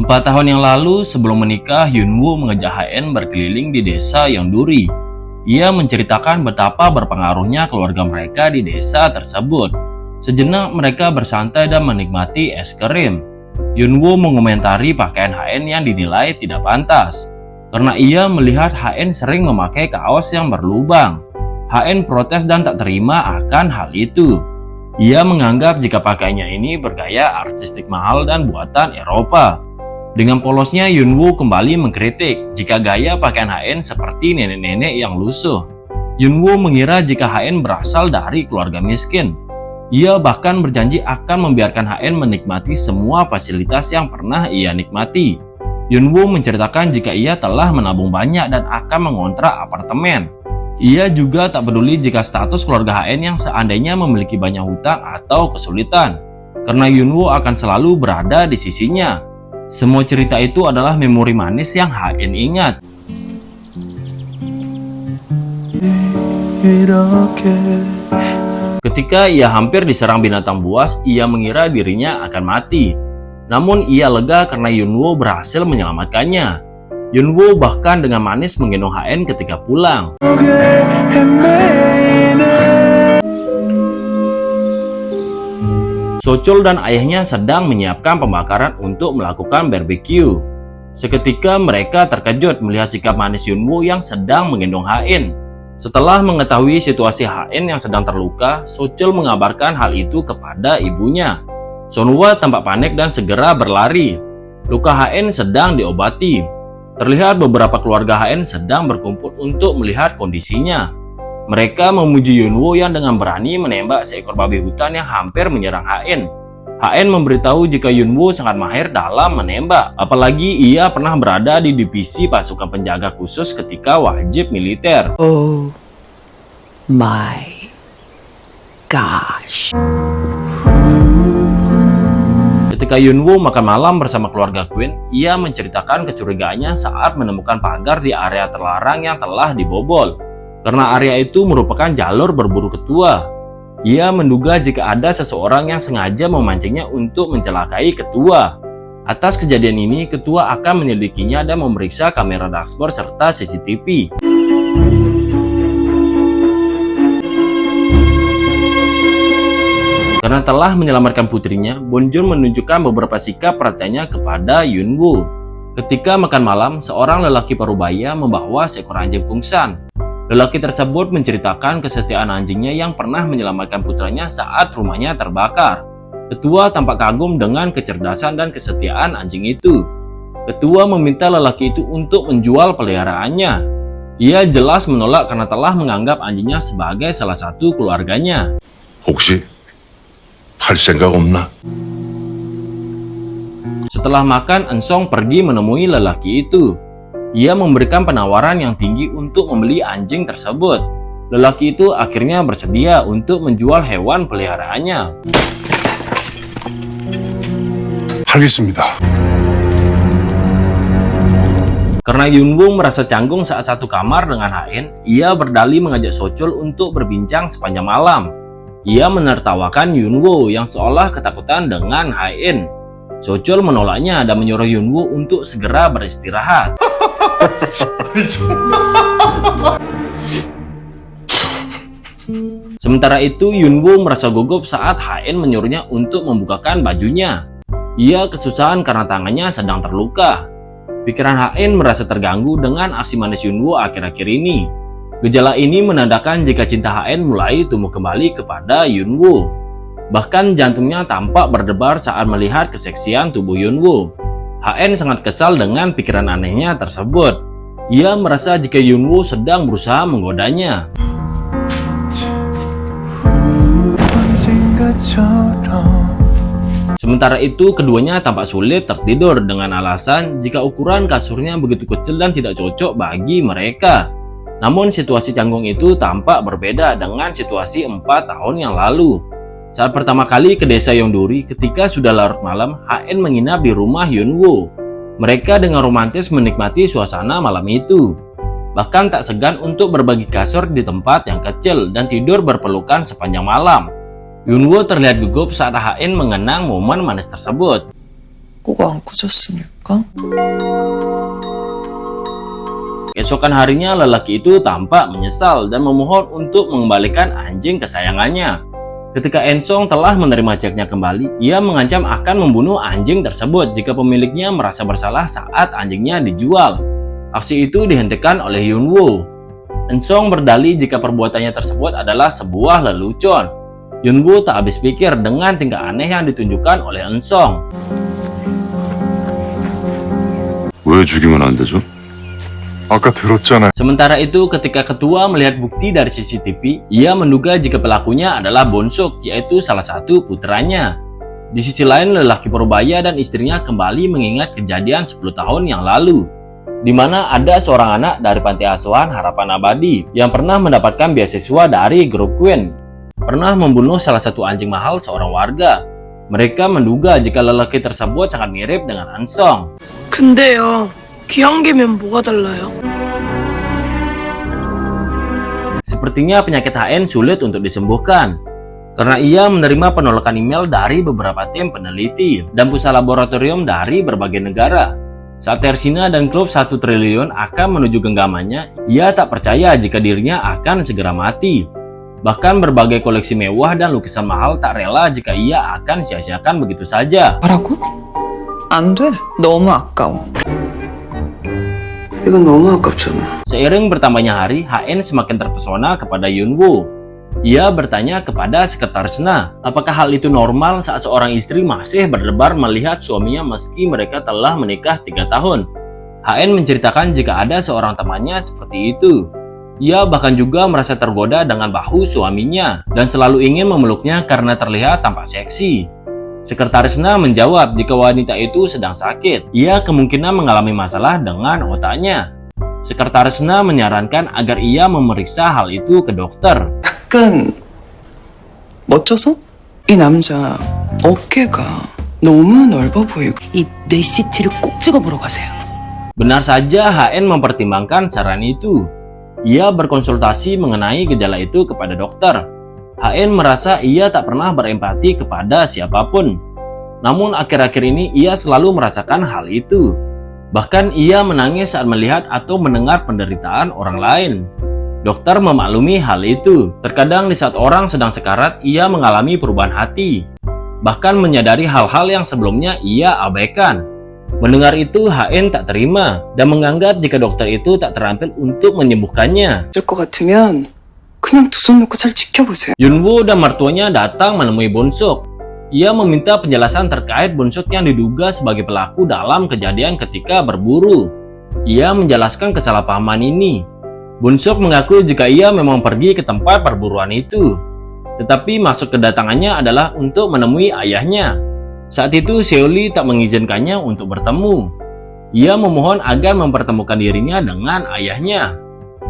4 tahun yang lalu, sebelum menikah, Yunwoo mengajak HN berkeliling di desa Yeongduri. Ia menceritakan betapa berpengaruhnya keluarga mereka di desa tersebut. Sejenak mereka bersantai dan menikmati es krim. Yunwoo mengomentari pakaian HN yang dinilai tidak pantas, karena ia melihat HN sering memakai kaos yang berlubang. HN protes dan tak terima akan hal itu. Ia menganggap jika pakaiannya ini bergaya artistik mahal dan buatan Eropa. Dengan polosnya, Yunwoo kembali mengkritik jika gaya pakaian HN seperti nenek-nenek yang lusuh. Yunwoo mengira jika HN berasal dari keluarga miskin. Ia bahkan berjanji akan membiarkan HN menikmati semua fasilitas yang pernah ia nikmati. Yunwoo menceritakan jika ia telah menabung banyak dan akan mengontrak apartemen. Ia juga tak peduli jika status keluarga HN yang seandainya memiliki banyak hutang atau kesulitan, karena Yunwoo akan selalu berada di sisinya. Semua cerita itu adalah memori manis yang HN ingat. Ketika ia hampir diserang binatang buas, ia mengira dirinya akan mati. Namun ia lega karena Yunwoo berhasil menyelamatkannya. Yunwoo bahkan dengan manis menggendong HN ketika pulang. Sochol dan ayahnya sedang menyiapkan pembakaran untuk melakukan barbeque. Seketika mereka terkejut melihat sikap manis Yunwoo yang sedang menggendong HN. Setelah mengetahui situasi HN yang sedang terluka, Sochol mengabarkan hal itu kepada ibunya. Sonhwa tampak panik dan segera berlari. Luka HN sedang diobati. Terlihat beberapa keluarga HN sedang berkumpul untuk melihat kondisinya. Mereka memuji Yunwoo yang dengan berani menembak seekor babi hutan yang hampir menyerang HN. HN memberitahu jika Yunwoo sangat mahir dalam menembak, apalagi ia pernah berada di divisi pasukan penjaga khusus ketika wajib militer. Oh my gosh. Ketika Yunwoo makan malam bersama keluarga Queen, ia menceritakan kecurigaannya saat menemukan pagar di area terlarang yang telah dibobol. Karena area itu merupakan jalur berburu ketua. Ia menduga jika ada seseorang yang sengaja memancingnya untuk mencelakai ketua. Atas kejadian ini, ketua akan menyelidikinya dan memeriksa kamera dashboard serta CCTV. Karena telah menyelamatkan putrinya, Bonjun menunjukkan beberapa sikap perhatiannya kepada Yunwoo. Ketika makan malam, seorang lelaki parubaya membawa seekor anjing pungsan. Lelaki tersebut menceritakan kesetiaan anjingnya yang pernah menyelamatkan putranya saat rumahnya terbakar. Ketua tampak kagum dengan kecerdasan dan kesetiaan anjing itu. Ketua meminta lelaki itu untuk menjual peliharaannya. Ia jelas menolak karena telah menganggap anjingnya sebagai salah satu keluarganya. 혹시 팔 생각 없나? Setelah makan, Ensong pergi menemui lelaki itu. Ia memberikan penawaran yang tinggi untuk membeli anjing tersebut. Lelaki itu akhirnya bersedia untuk menjual hewan peliharaannya. 알겠습니다. Karena Yunwoo merasa canggung saat satu kamar dengan HN, ia berdalih mengajak Sochol untuk berbincang sepanjang malam. Ia menertawakan Yunwoo yang seolah ketakutan dengan HN. Sochol menolaknya dan menyuruh Yunwoo untuk segera beristirahat. Sementara itu, Yunwoo merasa gugup saat HN menyuruhnya untuk membukakan bajunya. Ia kesusahan karena tangannya sedang terluka. Pikiran HN merasa terganggu dengan aksi manis Yunwoo akhir-akhir ini. Gejala ini menandakan jika cinta HN mulai tumbuh kembali kepada Yunwoo. Bahkan jantungnya tampak berdebar saat melihat keseksian tubuh Yunwoo. HN sangat kesal dengan pikiran anehnya tersebut. Ia merasa jika Yunwoo sedang berusaha menggodanya. Sementara itu, keduanya tampak sulit tertidur dengan alasan jika ukuran kasurnya begitu kecil dan tidak cocok bagi mereka. Namun situasi canggung itu tampak berbeda dengan situasi 4 tahun yang lalu. Saat pertama kali ke desa Yeongduri, ketika sudah larut malam, HN menginap di rumah Yunwoo. Mereka dengan romantis menikmati suasana malam itu. Bahkan tak segan untuk berbagi kasur di tempat yang kecil dan tidur berpelukan sepanjang malam. Yunwoo terlihat gugup saat HN mengenang momen manis tersebut. 꼭 안고 잤으니까. Keesokan harinya lelaki itu tampak menyesal dan memohon untuk mengembalikan anjing kesayangannya. Ketika Ensong telah menerima ceknya kembali, ia mengancam akan membunuh anjing tersebut jika pemiliknya merasa bersalah saat anjingnya dijual. Aksi itu dihentikan oleh Yunwoo. Ensong berdalih jika perbuatannya tersebut adalah sebuah lelucon. Yunwoo tak habis pikir dengan tingkah aneh yang ditunjukkan oleh Ensong. 왜 죽이면 안 되죠? 아까 들었잖아요. Sementara itu, ketika ketua melihat bukti dari CCTV, ia menduga jika pelakunya adalah Bonsuk, yaitu salah satu putranya. Di sisi lain, lelaki Purbaya dan istrinya kembali mengingat kejadian 10 tahun yang lalu, di mana ada seorang anak dari panti asuhan Harapan Abadi yang pernah mendapatkan beasiswa dari grup Queen, pernah membunuh salah satu anjing mahal seorang warga. Mereka menduga jika lelaki tersebut sangat mirip dengan Ensong. 근데요, 귀한개면 뭐가 달라요? Sepertinya penyakit HN sulit untuk disembuhkan, karena ia menerima penolakan email dari beberapa tim peneliti dan pusat laboratorium dari berbagai negara. Saat Tersina dan klub 1 triliun akan menuju genggamannya, ia tak percaya jika dirinya akan segera mati. Bahkan berbagai koleksi mewah dan lukisan mahal tak rela jika ia akan sia-siakan begitu saja. 뭐라고? 안 돼. 너무 아까워. 이건 너무 아깝잖아. Seiring bertambahnya hari, HN semakin terpesona kepada Yunwoo. Ia bertanya kepada sekretaris Na, apakah hal itu normal saat seorang istri masih berdebar melihat suaminya meski mereka telah menikah 3 tahun. HN menceritakan jika ada seorang temannya seperti itu. Ia bahkan juga merasa tergoda dengan bahu suaminya dan selalu ingin memeluknya karena terlihat tampak seksi. Sekretaris Na menjawab jika wanita itu sedang sakit, ia kemungkinan mengalami masalah dengan otaknya. Sekretaris Na menyarankan agar ia memeriksa hal itu ke dokter. 약간 멋져서? 이 남자 어깨가 너무 넓어 보이고. 이 뇌 CT를 꼭 찍어보러 가세요. Benar saja HN mempertimbangkan saran itu. Ia berkonsultasi mengenai gejala itu kepada dokter. HN merasa ia tak pernah berempati kepada siapapun. Namun akhir-akhir ini ia selalu merasakan hal itu. Bahkan ia menangis saat melihat atau mendengar penderitaan orang lain. Dokter memaklumi hal itu. Terkadang di saat orang sedang sekarat, ia mengalami perubahan hati. Bahkan menyadari hal-hal yang sebelumnya ia abaikan. Mendengar itu, HN tak terima dan menganggap jika dokter itu tak terampil untuk menyembuhkannya. 될 것 같으면 그냥 두 손 놓고 잘 지켜보세요. Yunwoo dan mertuanya datang menemui Bonsuk. Ia meminta penjelasan terkait Bonsuk yang diduga sebagai pelaku dalam kejadian ketika berburu. Ia menjelaskan kesalahpahaman ini. Bonsuk mengaku jika ia memang pergi ke tempat perburuan itu. Tetapi maksud kedatangannya adalah untuk menemui ayahnya. Saat itu Seoli tak mengizinkannya untuk bertemu. Ia memohon agar mempertemukan dirinya dengan ayahnya.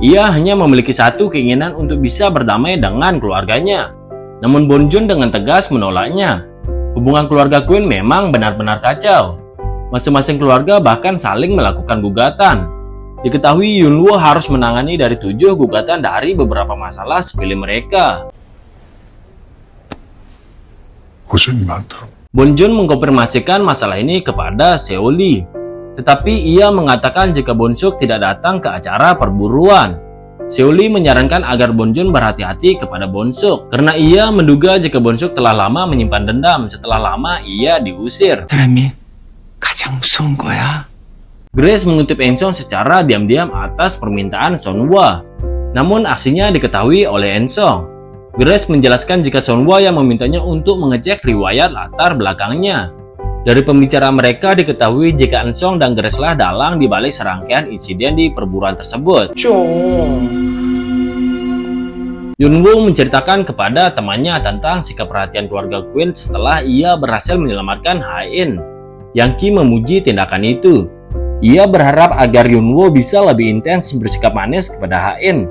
Ia hanya memiliki satu keinginan untuk bisa berdamai dengan keluarganya. Namun Bonjun dengan tegas menolaknya. Hubungan keluarga Queen memang benar-benar kacau. Masing-masing keluarga bahkan saling melakukan gugatan. Diketahui Yunwoo harus menangani dari 7 gugatan dari beberapa masalah sepele mereka. 고생이 많다. Bonjun mengkonfirmasikan masalah ini kepada Seoli. Tetapi ia mengatakan jika Bonsuk tidak datang ke acara perburuan. Seoli menyarankan agar Bonjun berhati-hati kepada Bonsuk karena ia menduga jika Bonsuk telah lama menyimpan dendam setelah lama ia diusir. 사람이 가장 무서운 거야. Grace mengutip Ensong secara diam-diam atas permintaan Sonhwa. Namun aksinya diketahui oleh Ensong. Grace menjelaskan jika Sonhwa yang memintanya untuk mengecek riwayat latar belakangnya. Dari pembicaraan mereka diketahui jika Ensong dan Grace lah dalang dibalik serangkaian insiden di perburuan tersebut. Yunwoo menceritakan kepada temannya tentang sikap perhatian keluarga Queen setelah ia berhasil menyelamatkan HN. Yangki memuji tindakan itu. Ia berharap agar Yunwoo bisa lebih intens bersikap manis kepada HN,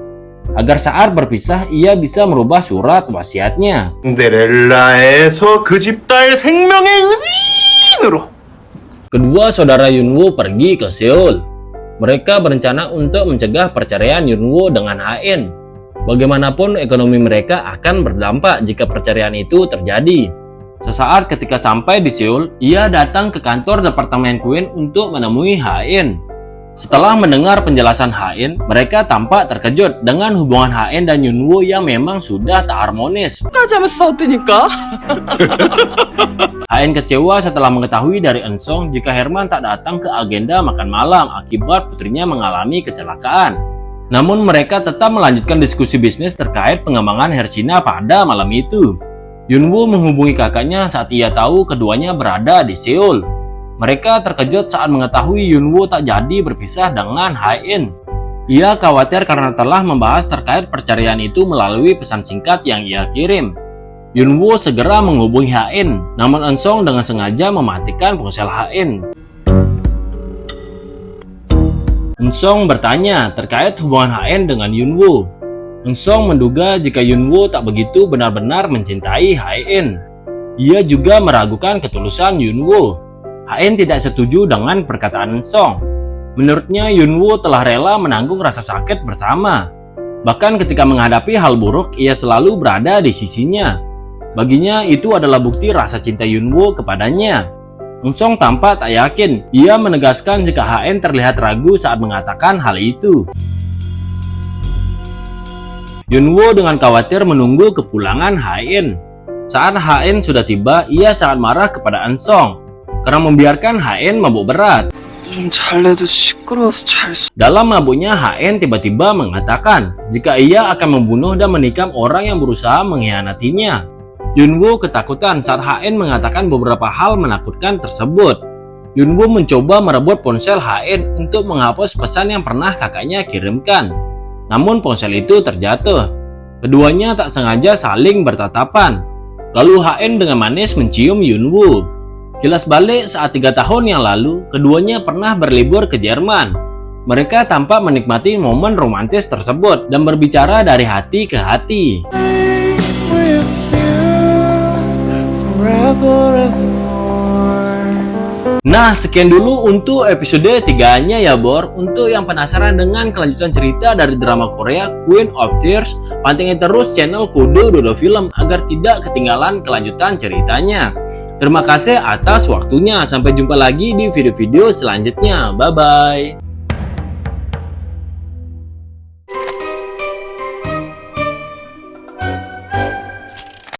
agar saat berpisah ia bisa merubah surat wasiatnya. 신데렐라에서 그 집 딸 생명의 은인으로. Kedua saudara Yunwoo pergi ke Seoul. Mereka berencana untuk mencegah perceraian Yunwoo dengan HN. Bagaimanapun ekonomi mereka akan berdampak jika perceraian itu terjadi. Sesaat ketika sampai di Seoul, ia datang ke kantor departemen Queen untuk menemui Ha-in. Setelah mendengar penjelasan Ha-in, mereka tampak terkejut dengan hubungan Ha-in dan Yunwoo yang memang sudah tak harmonis. 까지 하면서 싸웠다니까? Ha-in kecewa setelah mengetahui dari Eun-sung jika Herman tak datang ke agenda makan malam akibat putrinya mengalami kecelakaan. Namun mereka tetap melanjutkan diskusi bisnis terkait pengembangan Hershina pada malam itu. Yunwoo menghubungi kakaknya saat ia tahu keduanya berada di Seoul. Mereka terkejut saat mengetahui Yunwoo tak jadi berpisah dengan Ha-in. Ia khawatir karena telah membahas terkait perceraian itu melalui pesan singkat yang ia kirim. Yunwoo segera menghubungi Ha-in, namun Eun-sung dengan sengaja mematikan ponsel Ha-in. Eun-sung bertanya terkait hubungan Ha-in dengan Yunwoo. Eun-sung menduga jika Yunwoo tak begitu benar-benar mencintai Ha-in. Ia juga meragukan ketulusan Yunwoo. Ha-in tidak setuju dengan perkataan Eun-sung. Menurutnya Yunwoo telah rela menanggung rasa sakit bersama. Bahkan ketika menghadapi hal buruk, ia selalu berada di sisinya. Baginya itu adalah bukti rasa cinta Yunwoo kepadanya. Eun-sung tampak tak yakin. Ia menegaskan jika Ha-in terlihat ragu saat mengatakan hal itu. Yunwoo dengan khawatir menunggu kepulangan Ha-in. Saat Ha-in sudah tiba, ia sangat marah kepada Eun-sung karena membiarkan Ha-in mabuk berat. 좀 잘래도 시끄러워서 잘 Dalam mabuknya, Ha-in tiba-tiba mengatakan jika ia akan membunuh dan menikam orang yang berusaha mengkhianatinya. Yunwoo ketakutan saat Ha-in mengatakan beberapa hal menakutkan tersebut. Yunwoo mencoba merebut ponsel Ha-in untuk menghapus pesan yang pernah kakaknya kirimkan. Namun ponsel itu terjatuh. Keduanya tak sengaja saling bertatapan. Lalu Ha-in dengan manis mencium Yunwoo. Kilas balik saat 3 tahun yang lalu, keduanya pernah berlibur ke Jerman. Mereka tampak menikmati momen romantis tersebut dan berbicara dari hati ke hati. Nah, sekian dulu untuk episode 3-nya ya Bor. Untuk yang penasaran dengan kelanjutan cerita dari drama Korea Queen of Tears, pantengin terus channel Kode Dodo Film agar tidak ketinggalan kelanjutan ceritanya. Terima kasih atas waktunya. Sampai jumpa lagi di video-video selanjutnya. Bye-bye.